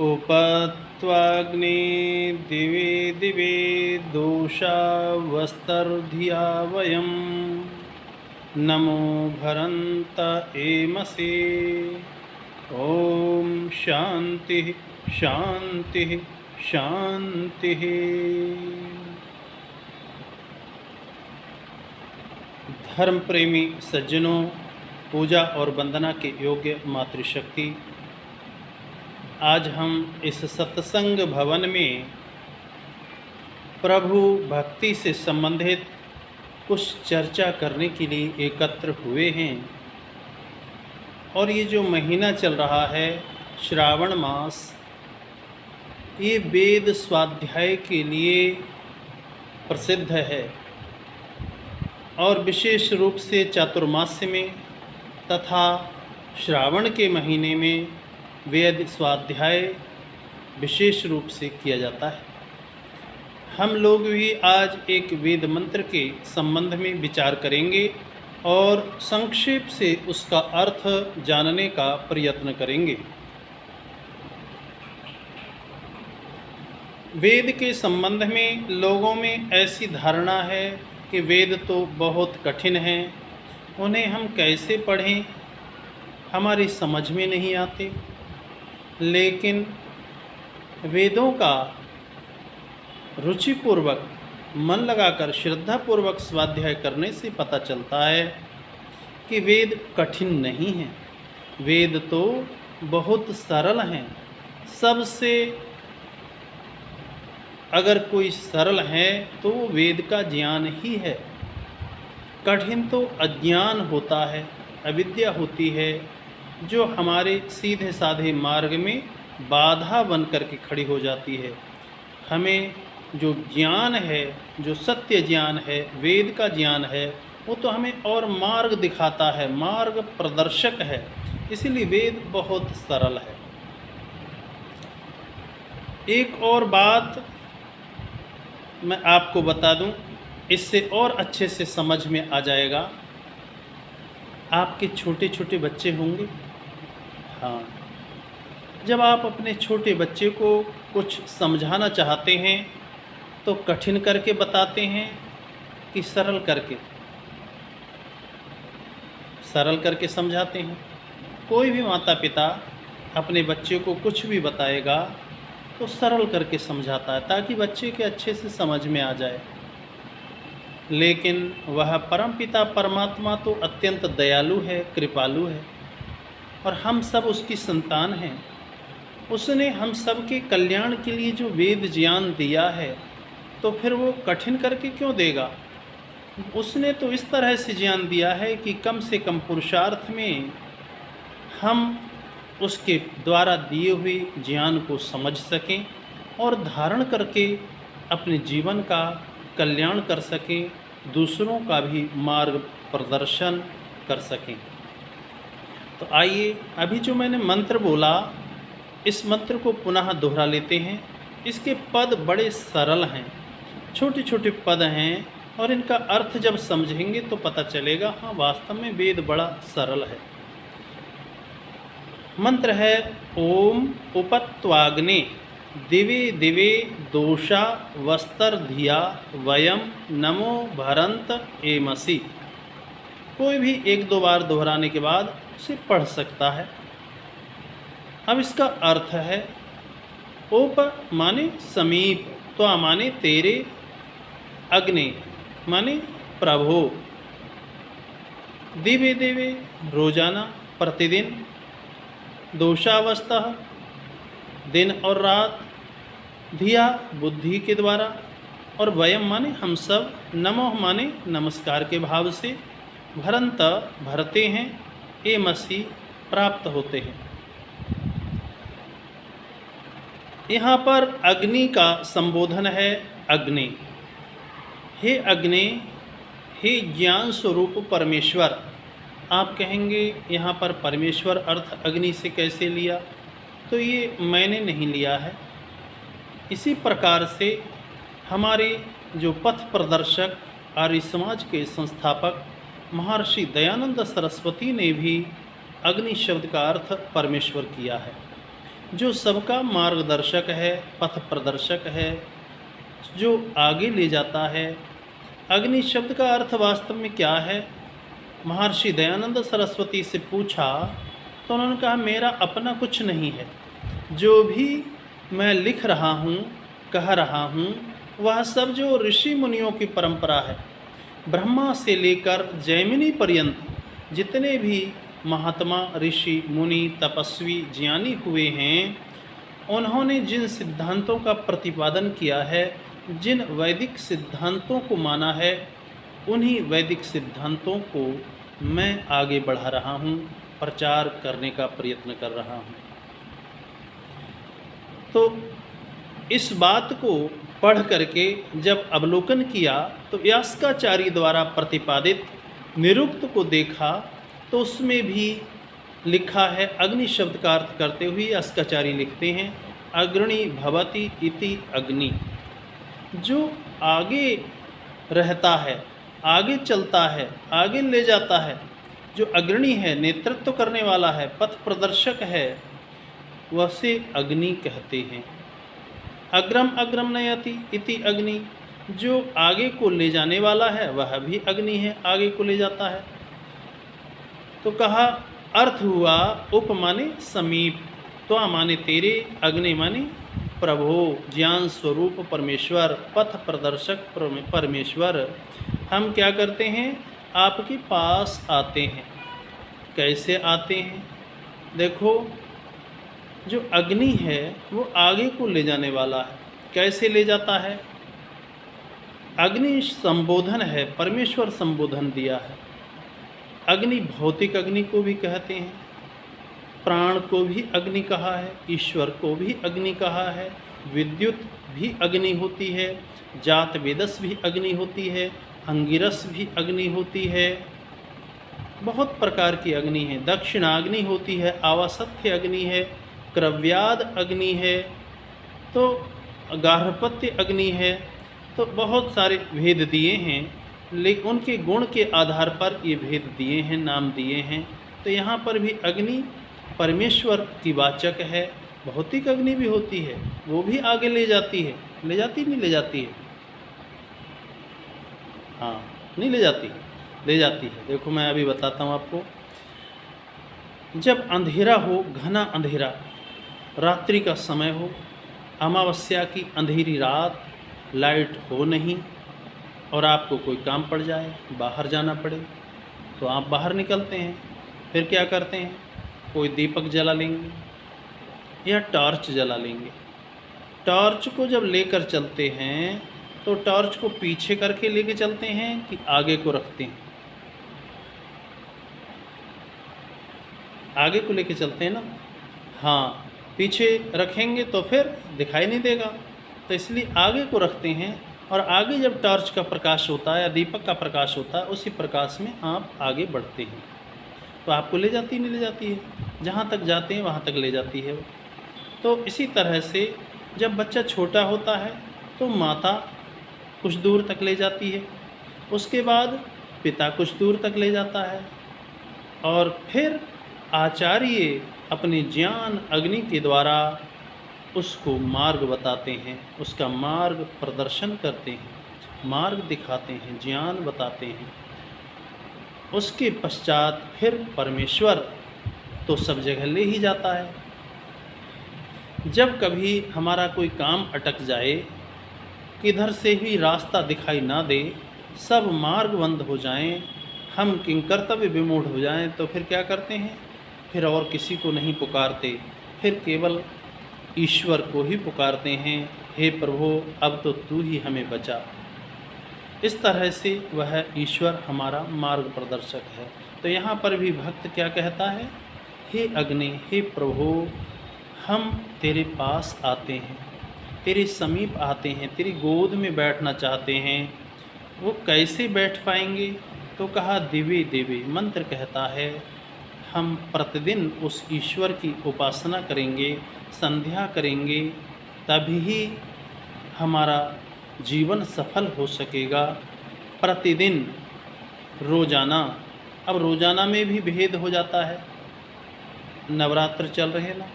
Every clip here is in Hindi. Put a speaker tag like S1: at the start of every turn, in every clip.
S1: उपत्वाग्ने दिवे दिवे दोषावस्तर्धिया वयं नमो भरन्त एमसे। ओम शांति शांति शांति। धर्म प्रेमी सज्जनों, पूजा और वंदना के योग्य मातृशक्ति, आज हम इस सत्संग भवन में प्रभु भक्ति से संबंधित कुछ चर्चा करने के लिए एकत्र हुए हैं। और ये जो महीना चल रहा है श्रावण मास, ये वेद स्वाध्याय के लिए प्रसिद्ध है और विशेष रूप से चातुर्मास्य में तथा श्रावण के महीने में वेद स्वाध्याय विशेष रूप से किया जाता है। हम लोग भी आज एक वेद मंत्र के संबंध में विचार करेंगे और संक्षेप से उसका अर्थ जानने का प्रयत्न करेंगे। वेद के संबंध में लोगों में ऐसी धारणा है कि वेद तो बहुत कठिन हैं, उन्हें हम कैसे पढ़ें, हमारी समझ में नहीं आते। लेकिन वेदों का रुचिपूर्वक, मन लगाकर, श्रद्धापूर्वक स्वाध्याय करने से पता चलता है कि वेद कठिन नहीं हैं। वेद तो बहुत सरल हैं। सबसे अगर कोई सरल है तो वेद का ज्ञान ही है। कठिन तो अज्ञान होता है, अविद्या होती है, जो हमारे सीधे साधे मार्ग में बाधा बन कर के खड़ी हो जाती है। हमें जो ज्ञान है, जो सत्य ज्ञान है, वेद का ज्ञान है, वो तो हमें और मार्ग दिखाता है, मार्ग प्रदर्शक है। इसीलिए वेद बहुत सरल है। एक और बात मैं आपको बता दूं, इससे और अच्छे से समझ में आ जाएगा। आपके छोटे छोटे बच्चे होंगे, हाँ, जब आप अपने छोटे बच्चे को कुछ समझाना चाहते हैं तो कठिन करके बताते हैं कि सरल करके समझाते हैं। कोई भी माता पिता अपने बच्चे को कुछ भी बताएगा तो सरल करके समझाता है ताकि बच्चे के अच्छे से समझ में आ जाए। लेकिन वह परमपिता परमात्मा तो अत्यंत दयालु है, कृपालु है और हम सब उसकी संतान हैं। उसने हम सब के कल्याण के लिए जो वेद ज्ञान दिया है, तो फिर वो कठिन करके क्यों देगा? उसने तो इस तरह से ज्ञान दिया है कि कम से कम पुरुषार्थ में हम उसके द्वारा दिए हुए ज्ञान को समझ सकें और धारण करके अपने जीवन का कल्याण कर सकें, दूसरों का भी मार्ग प्रदर्शन कर सकें। तो आइए, अभी जो मैंने मंत्र बोला, इस मंत्र को पुनः दोहरा लेते हैं। इसके पद बड़े सरल हैं, छोटे छोटे पद हैं और इनका अर्थ जब समझेंगे तो पता चलेगा, हाँ, वास्तव में वेद बड़ा सरल है। मंत्र है ओम उपत्वाग्ने दिवे दिवे दोषा वस्तर्धिया वयम नमो भरन्त एमसि। कोई भी एक दो बार दोहराने के बाद उसे पढ़ सकता है। अब इसका अर्थ है, ओप माने समीप, त्वा माने तेरे, अग्नि माने प्रभो, दिवे दिवे रोजाना प्रतिदिन, दोषावस्था दिन और रात, धिया बुद्धि के द्वारा, और वयम माने हम सब, नमो माने नमस्कार के भाव से, भरंत भरते हैं, एमसि प्राप्त होते हैं। यहाँ पर अग्नि का संबोधन है। अग्नि, हे अग्नि, हे ज्ञान स्वरूप परमेश्वर। आप कहेंगे यहाँ पर परमेश्वर अर्थ अग्नि से कैसे लिया? तो ये मैंने नहीं लिया है। इसी प्रकार से हमारे जो पथ प्रदर्शक आर्य समाज के संस्थापक महर्षि दयानंद सरस्वती ने भी अग्नि शब्द का अर्थ परमेश्वर किया है, जो सबका मार्गदर्शक है, पथ प्रदर्शक है, जो आगे ले जाता है। अग्नि शब्द का अर्थ वास्तव में क्या है? महर्षि दयानंद सरस्वती से पूछा तो उन्होंने कहा, मेरा अपना कुछ नहीं है, जो भी मैं लिख रहा हूँ, कह रहा हूँ, वह सब जो ऋषि मुनियों की परंपरा है, ब्रह्मा से लेकर जैमिनी पर्यंत जितने भी महात्मा, ऋषि, मुनि, तपस्वी, ज्ञानी हुए हैं, उन्होंने जिन सिद्धांतों का प्रतिपादन किया है, जिन वैदिक सिद्धांतों को माना है, उन्हीं वैदिक सिद्धांतों को मैं आगे बढ़ा रहा हूँ, प्रचार करने का प्रयत्न कर रहा हूँ। तो इस बात को पढ़ करके जब अवलोकन किया तो यास्काचार्य द्वारा प्रतिपादित निरुक्त को देखा तो उसमें भी लिखा है, अग्नि शब्द का अर्थ करते हुए यास्काचार्य लिखते हैं, अग्रणी भवति इति अग्नि, जो आगे रहता है, आगे चलता है, आगे ले जाता है, जो अग्रणी है, नेतृत्व करने वाला है, पथ प्रदर्शक है, वसे अग्नि कहते हैं। अग्रम अग्रम नयति इति अग्नि, जो आगे को ले जाने वाला है वह भी अग्नि है, आगे को ले जाता है। तो कहा अर्थ हुआ उप माने समीप, त्वा माने तेरे, अग्नि माने प्रभो, ज्ञान स्वरूप परमेश्वर, पथ प्रदर्शक परमेश्वर। हम क्या करते हैं? आपके पास आते हैं। कैसे आते हैं? देखो, जो अग्नि है वो आगे को ले जाने वाला है। कैसे ले जाता है? अग्नि संबोधन है, परमेश्वर संबोधन दिया है। अग्नि भौतिक अग्नि को भी कहते हैं, प्राण को भी अग्नि कहा है, ईश्वर को भी अग्नि कहा है, विद्युत भी अग्नि होती है, जात वेदस भी अग्नि होती है, अंगिरस भी अग्नि होती है, बहुत प्रकार की अग्नि है। दक्षिणाग्नि होती है, आवासत्य अग्नि है, क्रव्याद अग्नि है, तो गार्हपत्य अग्नि है। तो बहुत सारे भेद दिए हैं, लेकिन उनके गुण के आधार पर ये भेद दिए हैं, नाम दिए हैं। तो यहाँ पर भी अग्नि परमेश्वर की वाचक है। भौतिक अग्नि भी होती है, वो भी आगे ले जाती है। ले जाती नहीं ले जाती है? हाँ, नहीं ले जाती, ले जाती है। देखो मैं अभी बताता हूँ आपको। जब अंधेरा हो, घना अंधेरा, रात्रि का समय हो, अमावस्या की अंधेरी रात, लाइट हो नहीं और आपको कोई काम पड़ जाए, बाहर जाना पड़े, तो आप बाहर निकलते हैं। फिर क्या करते हैं? कोई दीपक जला लेंगे या टॉर्च जला लेंगे। टॉर्च को जब लेकर चलते हैं तो टॉर्च को पीछे करके लेके चलते हैं कि आगे को रखते हैं? आगे को लेके चलते हैं ना। हाँ, पीछे रखेंगे तो फिर दिखाई नहीं देगा, तो इसलिए आगे को रखते हैं। और आगे जब टॉर्च का प्रकाश होता है या दीपक का प्रकाश होता है, उसी प्रकाश में आप आगे बढ़ते हैं। तो आपको ले जाती नहीं ले जाती है? जहाँ तक जाते हैं वहाँ तक ले जाती है वो। तो इसी तरह से जब बच्चा छोटा होता है तो माता कुछ दूर तक ले जाती है, उसके बाद पिता कुछ दूर तक ले जाता है, और फिर आचार्य अपने ज्ञान अग्नि के द्वारा उसको मार्ग बताते हैं, उसका मार्ग प्रदर्शन करते हैं, मार्ग दिखाते हैं, ज्ञान बताते हैं। उसके पश्चात फिर परमेश्वर तो सब जगह ले ही जाता है। जब कभी हमारा कोई काम अटक जाए, किधर से भी रास्ता दिखाई ना दे, सब मार्ग बंद हो जाएं, हम किंकर्तव्य विमूढ़ हो जाएं, तो फिर क्या करते हैं? फिर और किसी को नहीं पुकारते, फिर केवल ईश्वर को ही पुकारते हैं, हे प्रभु अब तो तू ही हमें बचा। इस तरह से वह ईश्वर हमारा मार्ग प्रदर्शक है। तो यहाँ पर भी भक्त क्या कहता है? हे अग्नि, हे प्रभु, हम तेरे पास आते हैं, तेरे समीप आते हैं, तेरी गोद में बैठना चाहते हैं। वो कैसे बैठ पाएंगे? तो कहा दिव्य दिव्य मंत्र कहता है, हम प्रतिदिन उस ईश्वर की उपासना करेंगे, संध्या करेंगे, तभी हमारा जीवन सफल हो सकेगा। प्रतिदिन, रोज़ाना। अब रोज़ाना में भी भेद हो जाता है। नवरात्र चल रहे ना,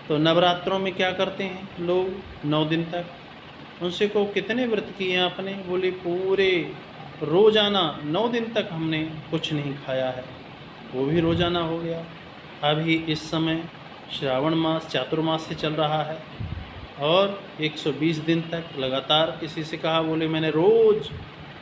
S1: तो नवरात्रों में क्या करते हैं लोग 9 दिन तक। उनसे को कितने व्रत किए हैं आपने? बोले पूरे रोज़ाना 9 दिन तक हमने कुछ नहीं खाया है। वो भी रोज़ाना हो गया। अभी इस समय श्रावण मास चातुर्मास से चल रहा है और 120 दिन तक लगातार। किसी से कहा, बोले मैंने रोज़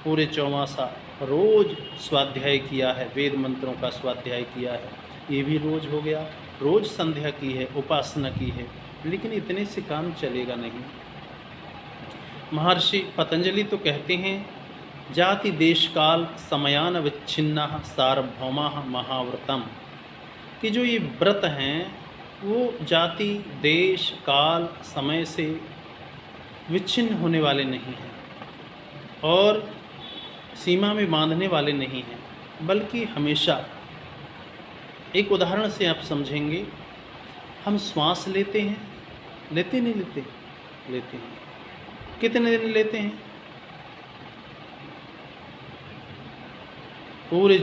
S1: पूरे चौमासा रोज़ स्वाध्याय किया है, वेद मंत्रों का स्वाध्याय किया है। ये भी रोज़ हो गया। रोज़ संध्या की है, उपासना की है, लेकिन इतने से काम चलेगा नहीं। महर्षि पतंजलि तो कहते हैं, जाति देश काल समयान विच्छिन्ना सार्वभौमा महाव्रतम, कि जो ये व्रत हैं वो जाति देश काल समय से विच्छिन्न होने वाले नहीं हैं और सीमा में बांधने वाले नहीं हैं, बल्कि हमेशा। एक उदाहरण से आप समझेंगे। हम श्वास लेते हैं, लेते नहीं लेते? लेते हैं। कितने दिन लेते हैं? पूरे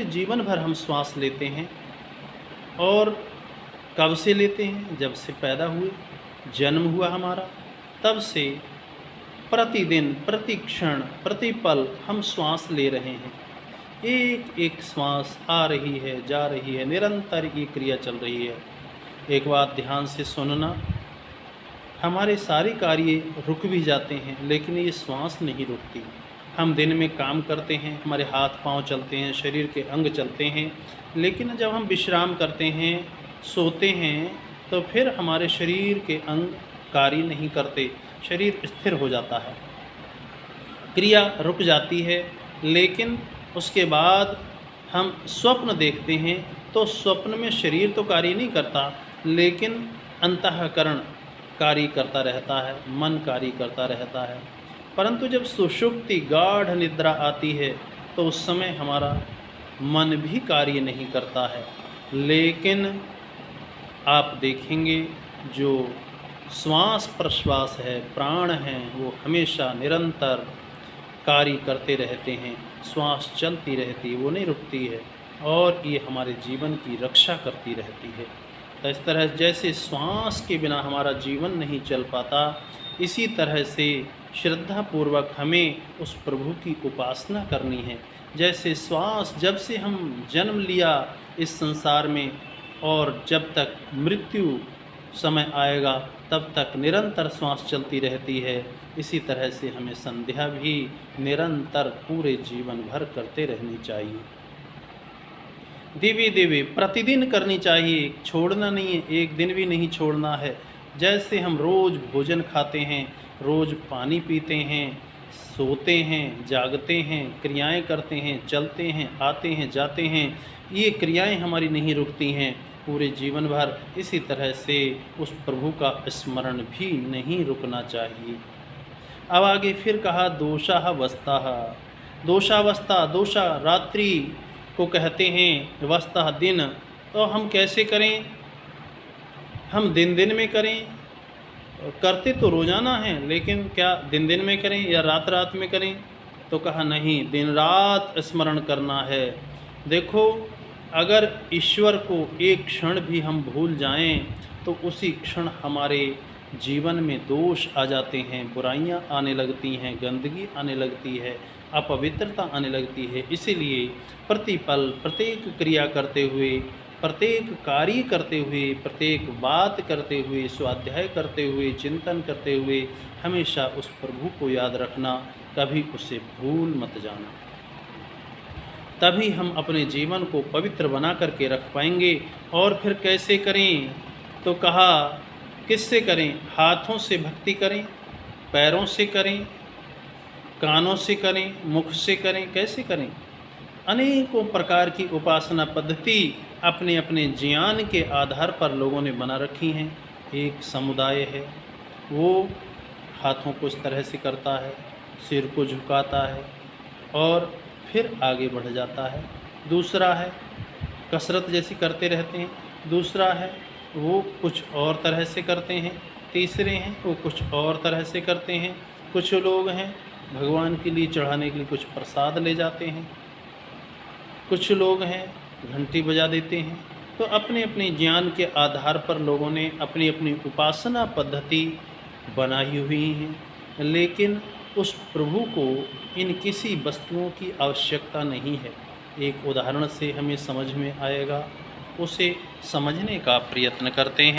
S1: जीवन भर हम श्वास लेते हैं। और कब से लेते हैं? जब से पैदा हुए, जन्म हुआ हमारा, तब से प्रतिदिन, प्रति क्षण, प्रति पल हम श्वास ले रहे हैं। एक एक श्वास आ रही है, जा रही है, निरंतर ये क्रिया चल रही है। एक बात ध्यान से सुनना, हमारे सारे कार्य रुक भी जाते हैं, लेकिन ये श्वास नहीं रुकती। हम दिन में काम करते हैं, हमारे हाथ पांव चलते हैं, शरीर के अंग चलते हैं, लेकिन जब हम विश्राम करते हैं, सोते हैं, तो फिर हमारे शरीर के अंग कार्य नहीं करते, शरीर स्थिर हो जाता है, क्रिया रुक जाती है। लेकिन उसके बाद हम स्वप्न देखते हैं, तो स्वप्न में शरीर तो कार्य नहीं करता, लेकिन अंतःकरण कार्य करता रहता है, मन कार्य करता रहता है। परंतु जब सुषुप्ति गाढ़ निद्रा आती है, तो उस समय हमारा मन भी कार्य नहीं करता है। लेकिन आप देखेंगे जो श्वास प्रश्वास है, प्राण हैं, वो हमेशा निरंतर कार्य करते रहते हैं। श्वास चलती रहती है, वो नहीं रुकती है, और ये हमारे जीवन की रक्षा करती रहती है। तो इस तरह जैसे श्वास के बिना हमारा जीवन नहीं चल पाता, इसी तरह से श्रद्धापूर्वक हमें उस प्रभु की उपासना करनी है। जैसे श्वास, जब से हम जन्म लिया इस संसार में और जब तक मृत्यु समय आएगा, तब तक निरंतर श्वास चलती रहती है, इसी तरह से हमें संध्या भी निरंतर पूरे जीवन भर करते रहनी चाहिए। दिव्य प्रतिदिन करनी चाहिए, छोड़ना नहीं है, एक दिन भी नहीं छोड़ना है। जैसे हम रोज़ भोजन खाते हैं, रोज़ पानी पीते हैं, सोते हैं, जागते हैं, क्रियाएं करते हैं, चलते हैं, आते हैं, जाते हैं, ये क्रियाएं हमारी नहीं रुकती हैं पूरे जीवन भर। इसी तरह से उस प्रभु का स्मरण भी नहीं रुकना चाहिए। अब आगे फिर कहा, दोषावस्था। दोषावस्था, दोषा रात्रि को कहते हैं, वस्तः दिन। तो हम कैसे करें? हम दिन दिन में करें, करते तो रोज़ाना हैं, लेकिन क्या दिन दिन में करें या रात रात में करें? तो कहा नहीं, दिन रात स्मरण करना है। देखो, अगर ईश्वर को एक क्षण भी हम भूल जाएं, तो उसी क्षण हमारे जीवन में दोष आ जाते हैं, बुराइयां आने लगती हैं, गंदगी आने लगती है, अपवित्रता आने लगती है। इसीलिए प्रतिपल, प्रत्येक क्रिया करते हुए, प्रत्येक कार्य करते हुए, प्रत्येक बात करते हुए, स्वाध्याय करते हुए, चिंतन करते हुए हमेशा उस प्रभु को याद रखना, कभी उसे भूल मत जाना। तभी हम अपने जीवन को पवित्र बना करके रख पाएंगे। और फिर कैसे करें? तो कहा, किससे करें? हाथों से भक्ति करें, पैरों से करें, कानों से करें, मुख से करें। कैसे करें? अनेकों प्रकार की उपासना पद्धति अपने अपने ज्ञान के आधार पर लोगों ने बना रखी हैं। एक समुदाय है, वो हाथों को इस तरह से करता है, सिर को झुकाता है और फिर आगे बढ़ जाता है। दूसरा है कसरत जैसी करते रहते हैं। दूसरा है वो कुछ और तरह से करते हैं, तीसरे हैं वो कुछ और तरह से करते हैं। कुछ लोग हैं भगवान के लिए चढ़ाने के लिए कुछ प्रसाद ले जाते हैं, कुछ लोग हैं घंटी बजा देते हैं। तो अपने अपने ज्ञान के आधार पर लोगों ने अपनी अपनी उपासना पद्धति बनाई हुई हैं, लेकिन उस प्रभु को इन किसी वस्तुओं की आवश्यकता नहीं है। एक उदाहरण से हमें समझ में आएगा, उसे समझने का प्रयत्न करते हैं।